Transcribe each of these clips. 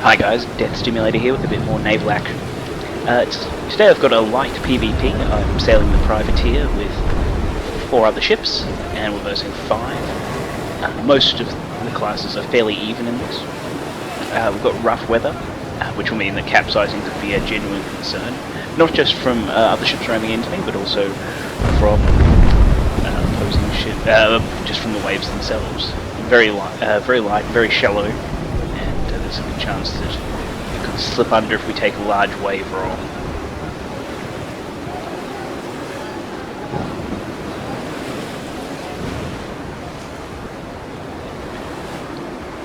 Hi guys, Death Stimulator here with a bit more naval action. Today I've got a light PvP. I'm sailing the Privateer with 4 other ships, and we're versing 5. Most of the classes are fairly even in this. We've got rough weather, which will mean that capsizing could be a genuine concern. Not just from other ships ramming into me, but also from opposing ships, just from the waves themselves. Very light, very shallow. There's a good chance that it could slip under if we take a large wave roll.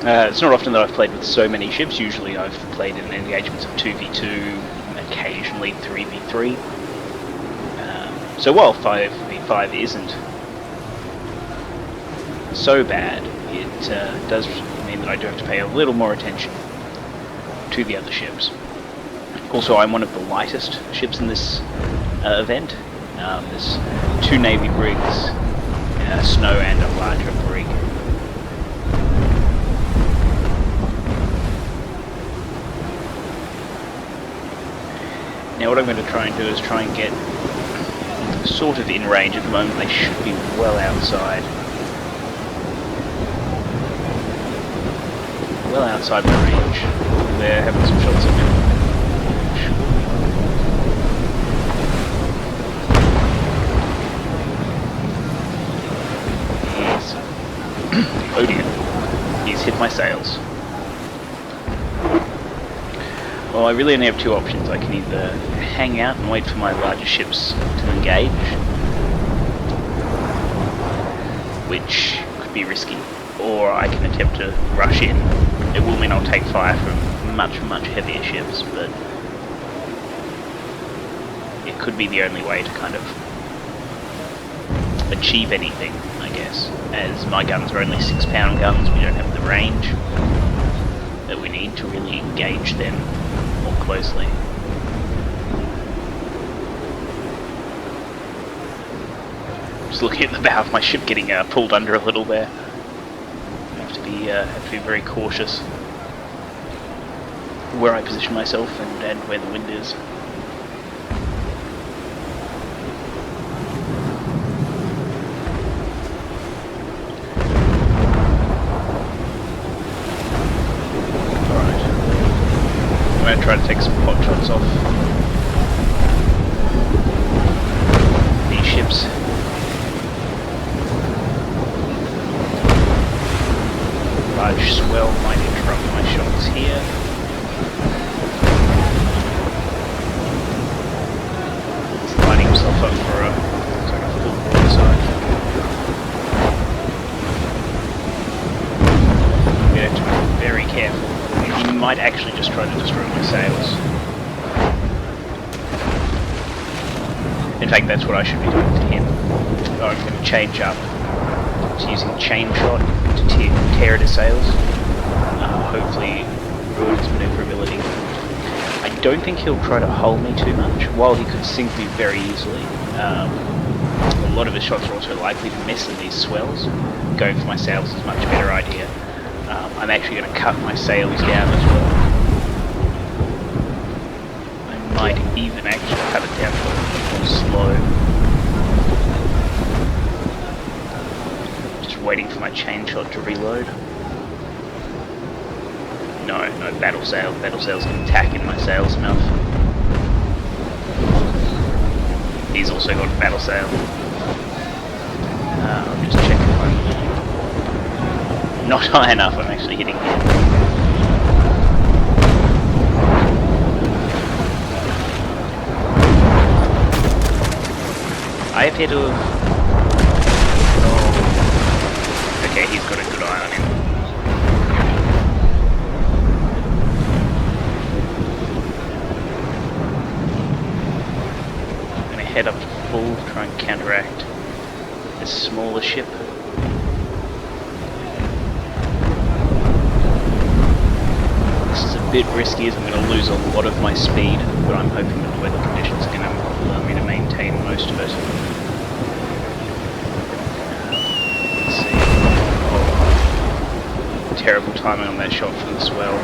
It's not often that I've played with so many ships. Usually I've played in engagements of 2v2, occasionally 3v3. So while 5v5 isn't so bad, it does mean that I do have to pay a little more attention to the other ships. Also, I'm one of the lightest ships in this event. There's 2 Navy brigs, a snow and a larger brig. Now what I'm going to try and do is try and get sort of in range. At the moment they should be well outside. Well outside my range. They're having some shots at me. Yes. Oh dear. He's hit my sails. Well, I really only have 2 options. I can either hang out and wait for my larger ships to engage, which could be risky, or I can attempt to rush in. It will mean I'll take fire from much heavier ships, but it could be the only way to kind of achieve anything, I guess. As my guns are only 6-pound guns, we don't have the range that we need to really engage them more closely. Just looking at the bow of my ship getting pulled under a little there. Have to be very cautious where I position myself and where the wind is. Alright. I'm going to try to take some pot shots off these ships. Large swell might interrupt my shots here. He's lining himself up for a full broadside. I'm going to have to be very careful. He might actually just try to destroy my sails. In fact, that's what I should be doing to him. Oh, I'm going to change up to using chain shot to tear at his sails. Hopefully ruin his maneuverability. I don't think he'll try to hull me too much, while he could sink me very easily. A lot of his shots are also likely to miss in these swells. Going for my sails is a much better idea. I'm actually going to cut my sails down as well. I might even actually cut it down a little more slow. Waiting for my chain shot to reload. No, battle sail. Battle sails can tack in my sails enough. He's also got a battle sail. I'll just check if I'm not high enough. I'm actually hitting him. I appear to have... Okay, he's got a good eye on him. I'm going to head up to full, try and counteract this smaller ship. This is a bit risky as I'm going to lose a lot of my speed, but I'm hoping that the weather conditions are going to allow me to maintain most of it. Let's see. Oh, terrible timing on that shot from the swell.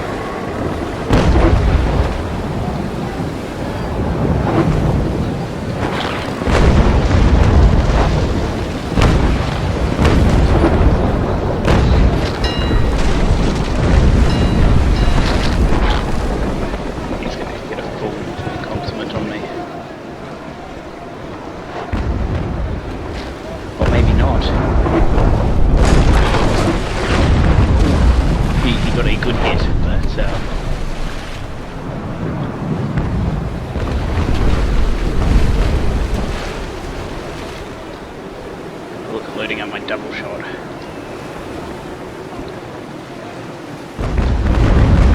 So look at loading up my double shot.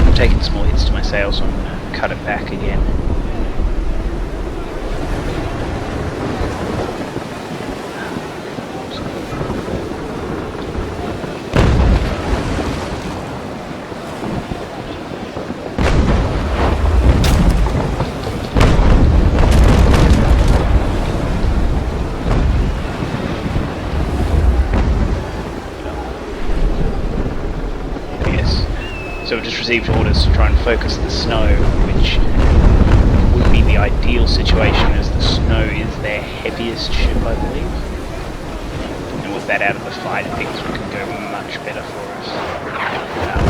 I'm taking small hits to my sail, so I'm going to cut it back again. So I've just received orders to try and focus the snow, which would be the ideal situation as the snow is their heaviest ship, I believe. And with that out of the fight, things could go much better for us.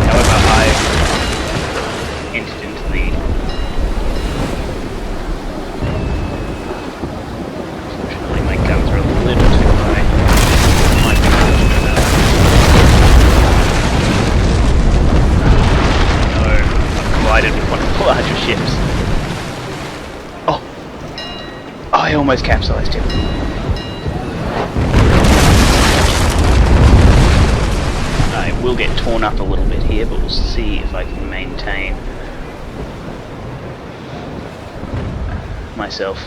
However, I've entered into the... Unfortunately, my guns are a little too high. Might be fortunate enough. Collided with one of the larger ships. Oh! I almost capsized him. I will get torn up a little bit here, but we'll see if I can maintain myself.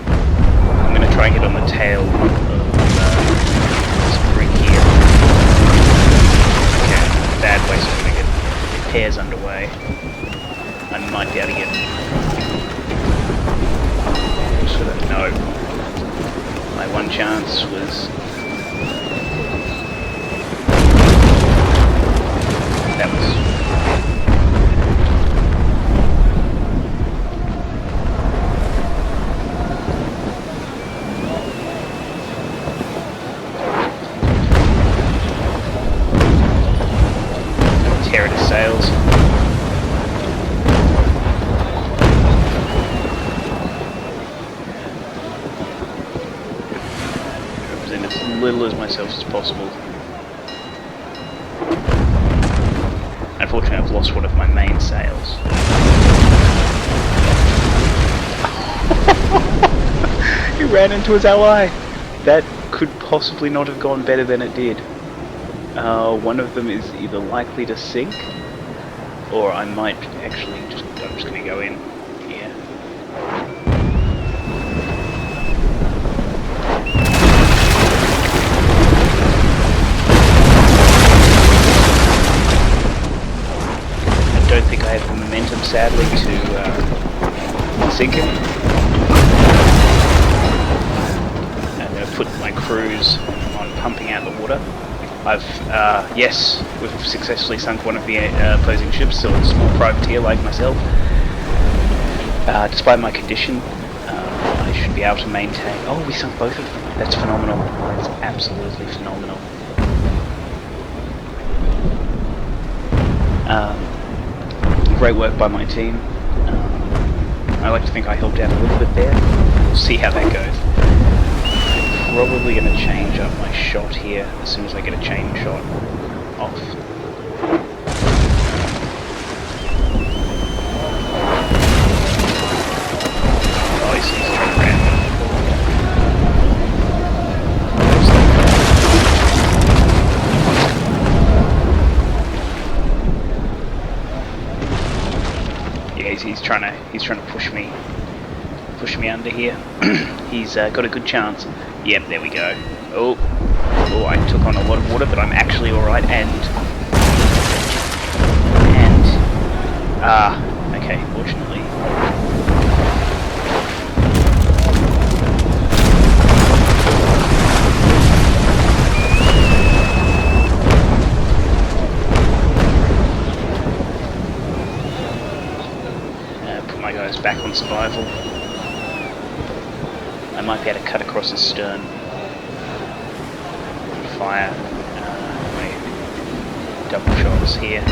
I'm going to try and get on the tail of this brig here. Okay, bad way, so I'm going to get repairs underway. I might be able to get... sort of, no. My one chance was... that was... tear at his sails. Little as myself as possible. Unfortunately, I've lost one of my main sails. He ran into his ally! That could possibly not have gone better than it did. One of them is either likely to sink, or I might actually just... I'm just going to go in here. I don't think I have the momentum, sadly, to sink him. I'm going to put my crews on pumping out the water. I've, yes, we've successfully sunk one of the opposing ships, so it's a small privateer like myself. Despite my condition, I should be able to maintain... Oh, we sunk both of them. That's phenomenal. That's absolutely phenomenal. Great work by my team. I like to think I helped out a little bit there. We'll see how that goes. I'm probably going to change up my shot here as soon as I get a chain shot off. Oh, he's trying to ram. He's trying to push me under here. He's got a good chance. Yep, there we go. Oh, I took on a lot of water, but I'm actually all right. Okay, fortunately. Back on survival. I might be able to cut across his stern and fire my double shots here.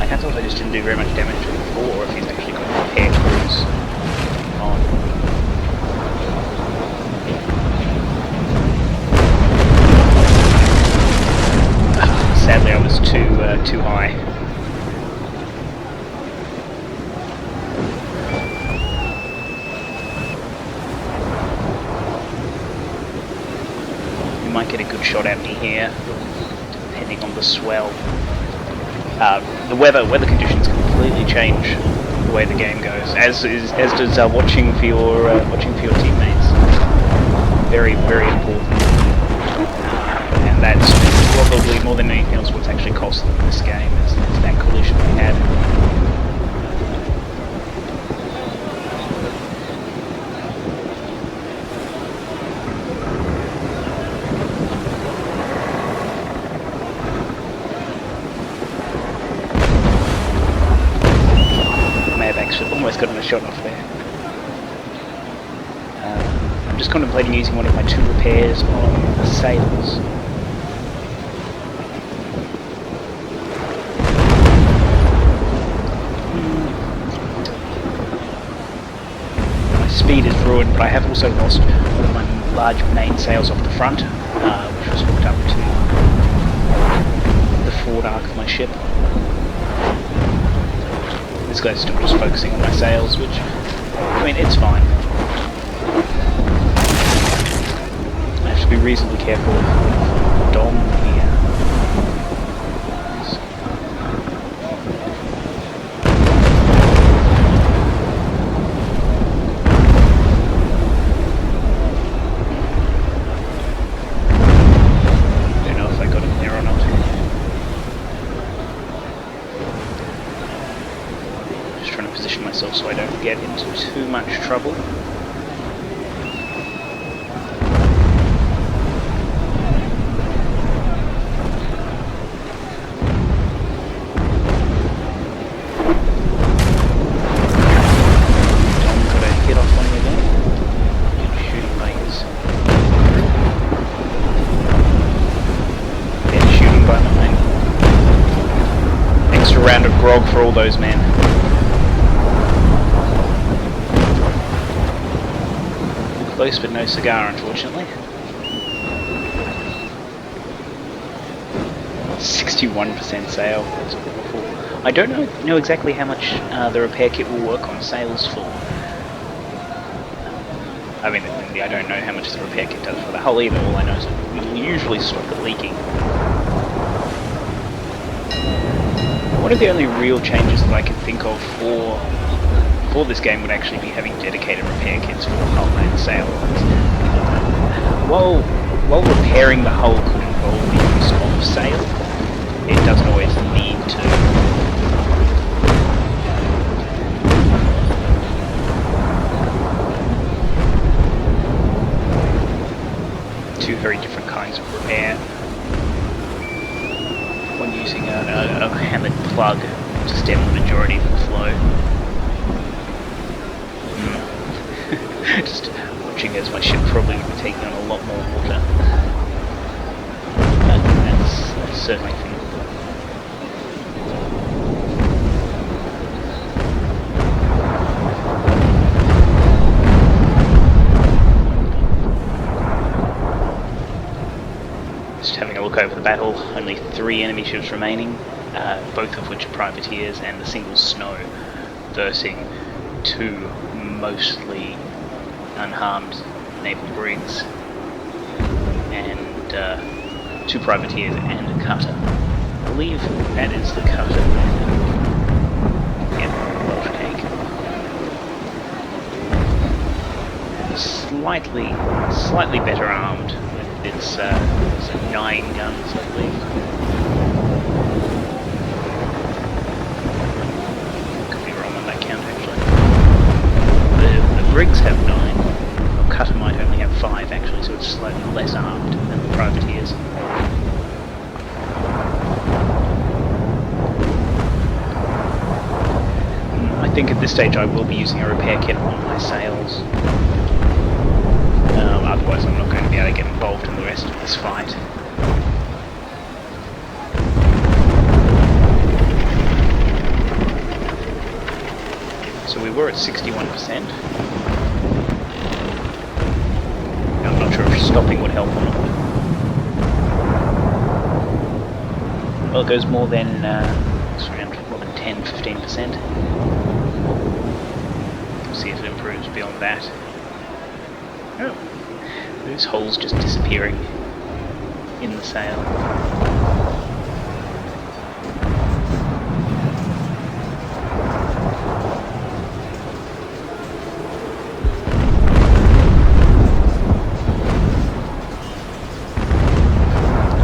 I can't tell if I just didn't do very much damage to him before, or if he's actually got repair crews on. too high. You might get a good shot at me here, depending on the swell. The weather conditions completely change the way the game goes, as does watching for your teammates. Very, very important. And that's probably more than anything else what's actually cost them this game is that collision we had. May have actually almost gotten a shot off there. I'm just contemplating using one of my 2 repairs on the sails. Speed is ruined, but I have also lost one of my large main sails off the front, which was hooked up to the forward arc of my ship. This guy's still just focusing on my sails, which, I mean, it's fine. I have to be reasonably careful with Dom here. So I don't get into too much trouble. Got a hit off one again. Good shooting by his. Then shooting by mine. Extra round of grog for all those men. Close but no cigar, unfortunately. 61% sail, that's awful. I don't know exactly how much the repair kit will work on sails for. I mean, I don't know how much the repair kit does for the hull either. All I know is it will usually stop it leaking. One of the only real changes that I can think of for this game would actually be having dedicated repair kits for hull and sail lines. While repairing the hull could involve the use of sail, it doesn't always need to. Two very different kinds of repair. One using a hammered plug to stem the majority of the flow. Just watching as my ship probably would be taking on a lot more water. But that's certainly feasible. Just having a look over the battle, only 3 enemy ships remaining, both of which are privateers, and a single Snow versing 2 mostly unharmed naval brigs, and 2 privateers and a cutter. I believe that is the cutter. Yep, Welsh cake. Slightly better armed with its 9 guns, I believe. Could be wrong on that count actually. The brigs have 9. Cutter might only have 5 actually, so it's slightly less armed than the privateers. I think at this stage I will be using a repair kit on my sails. Otherwise I'm not going to be able to get involved in the rest of this fight. So we were at 61%. I'm not sure if stopping would help or not. Well, it goes more than it's around more than 10-15%. See if it improves beyond that. Oh, those holes just disappearing in the sail.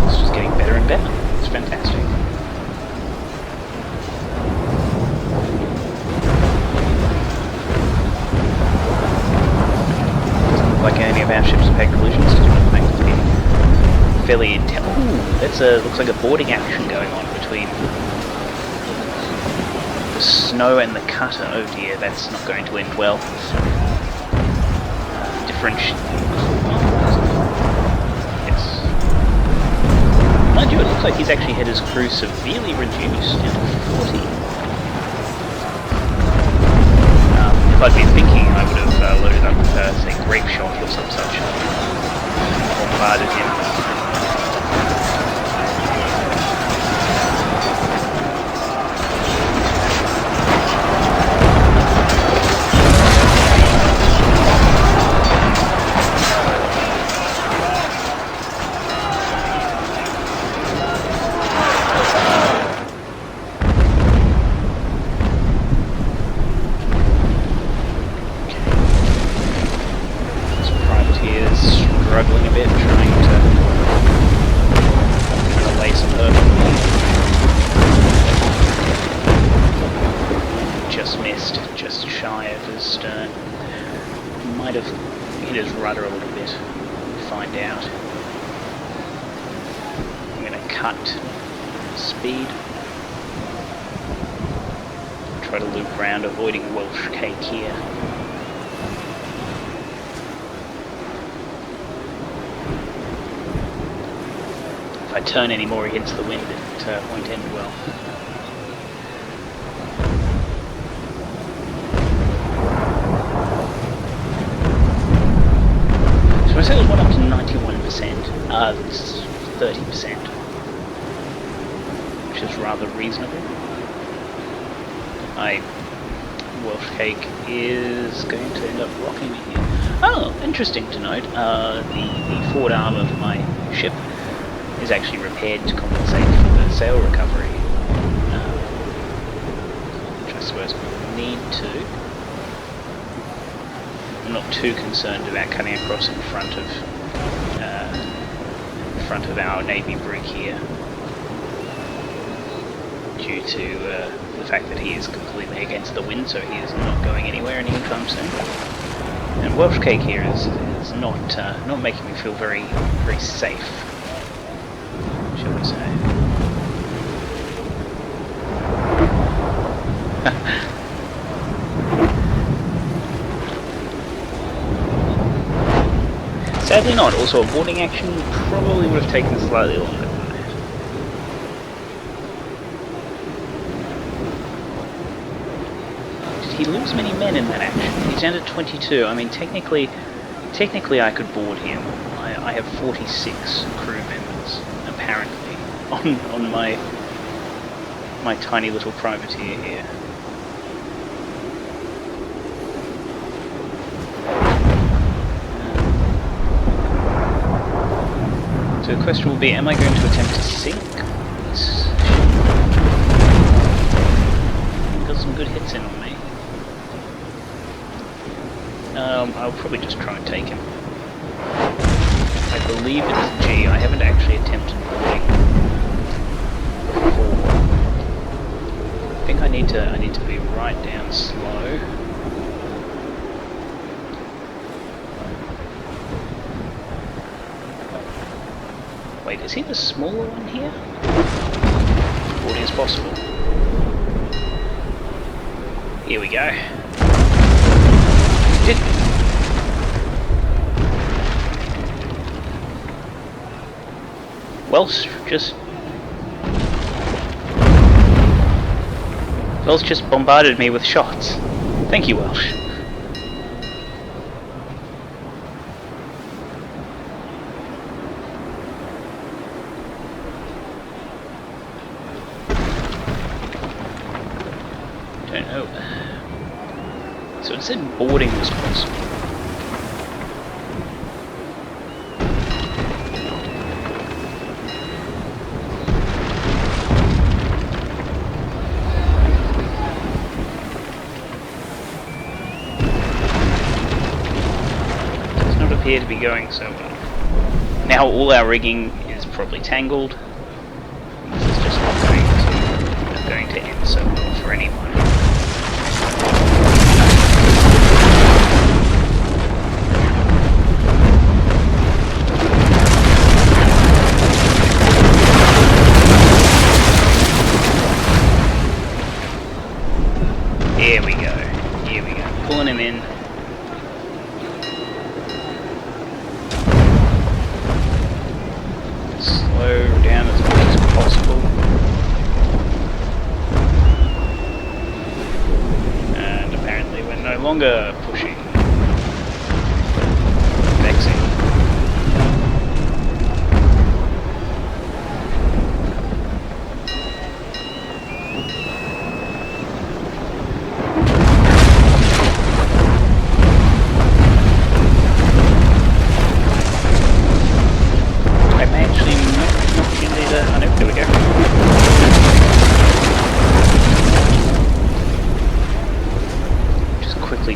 It's just getting better and better. It's fantastic. Like any of our ships have had collisions, due to the fact it's been fairly intense. Ooh, that's looks like a boarding action going on between the snow and the cutter. Oh dear, that's not going to end well. Yes. Mind you, it looks like he's actually had his crew severely reduced down to 40. If I'd been thinking, I would have loaded up, say, grape shot or some such. Bombarded him. Struggling a bit, trying to lay some earth. Just missed, just shy of his stern. Might have hit his rudder a little bit. We'll find out. I'm going to cut speed. Try to loop around, avoiding Welsh cake here. If I turn any more against the wind, it won't end well. So my sails went up to 91%, it's 30%, which is rather reasonable. My Welsh cake is going to end up rocking me here. Oh, interesting to note, the forward arm of my ship is actually repaired to compensate for the sail recovery, which I suppose we'll need to. I'm not too concerned about cutting across in front of our navy brig here, due to the fact that he is completely against the wind, so he is not going anywhere anytime soon. And Welsh cake here is not making me feel very safe, shall we say. Sadly not. Also, a boarding action probably would have taken slightly longer than that. Did he lose many men in that action? He's down to 22. I mean, technically I could board him. I have 46 crew members, apparently, on my tiny little privateer here. So the question will be, am I going to attempt to sink this ship? Got some good hits in on me. I'll probably just try and take him. I believe it is G. I haven't actually attempted boarding before. I think I need to be right down slow. Wait, is he the smaller one here? Boarding is possible. Here we go. Welsh just bombarded me with shots. Thank you, Welsh. Don't know. So it said boarding was possible. Does not appear to be going so well. Now all our rigging is probably tangled. This is just not going to end so well for anyone. Here we go. Here we go. Pulling him in. Slow down as much as possible. And apparently we're no longer pushing. Vexing.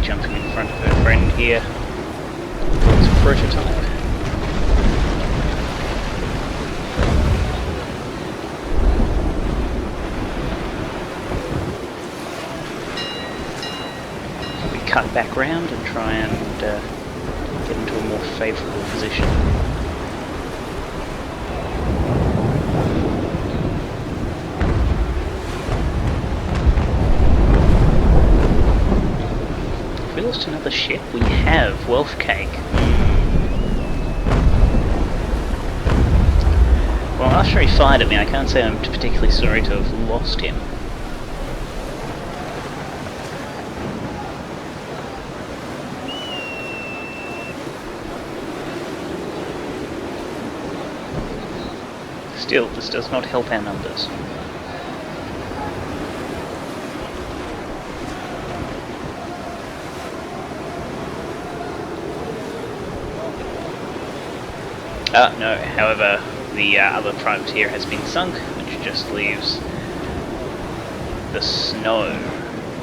Jumping in front of her friend here. It's a prototype. We cut back round and try and get into a more favourable position. We lost another ship. We have Wealth Cake. Well, after he fired at me, I can't say I'm particularly sorry to have lost him. Still, this does not help our numbers. No, however, the other privateer has been sunk, which just leaves the Snow.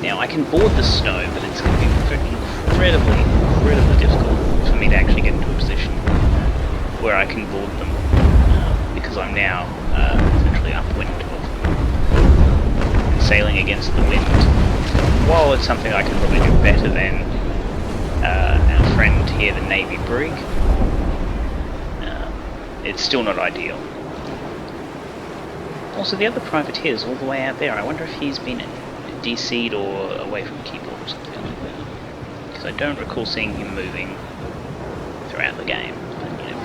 Now, I can board the Snow, but it's going to be incredibly difficult for me to actually get into a position where I can board them, because I'm now literally upwind of them, sailing against the wind. While it's something I can probably do better than our friend here, the Navy Brig, it's still not ideal. Also, the other privateer's all the way out there. I wonder if he's been DC'd or away from keyboard or something like that. Because I don't recall seeing him moving throughout the game. But, you know,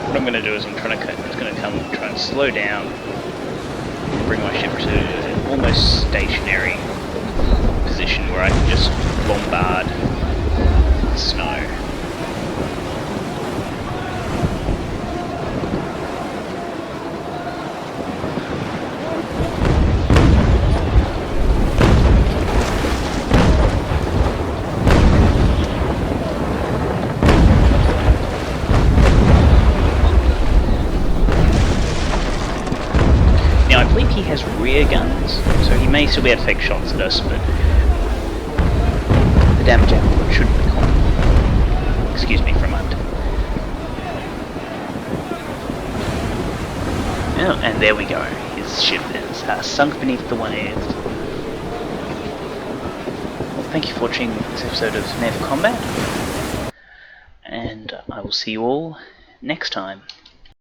what I'm going to do is I'm going to try and slow down, bring my ship to an almost stationary position where I can just bombard the Snow. Now, I believe he has rear guns, so he may still be able to take shots at us, but the damage output shouldn't be common. Excuse me for a moment. Oh, and there we go. His ship is sunk beneath the waves. Well, thank you for watching this episode of Naval Combat, and I will see you all next time.